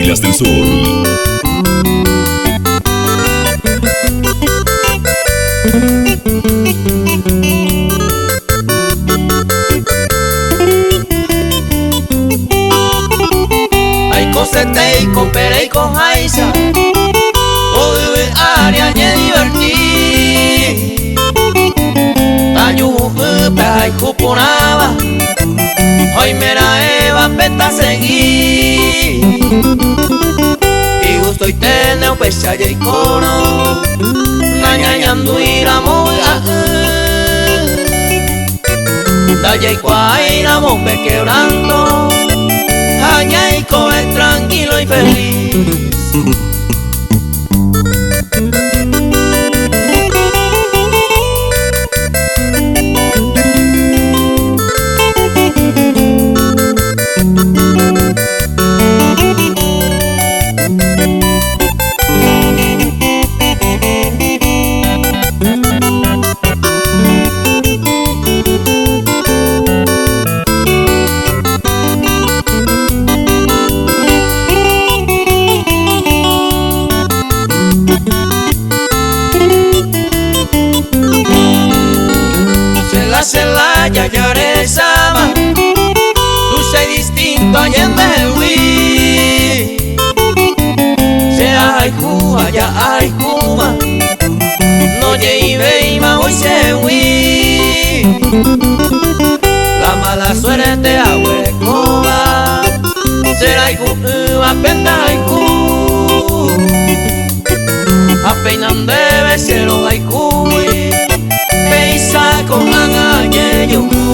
Águilas del Sur. Seteiko, pereiko haisa, oive área nye divertí. Tayu pai kupunaba, hoy mera eva peta seguí. Y gusto y tene un pechaye y cono, nañañando ira moya. Daya y cuaira mope quebrando. Añaico es tranquilo y feliz. Ya lloré sama, tú sei distinto allende hui. Sea hay cuba, ya hay cuba, no lleve y ma hoy se hui. La mala suerte a huecoba, será y cuba, penta y cu. Apenas debe ser o hay cuy. Peisa con agañe yo.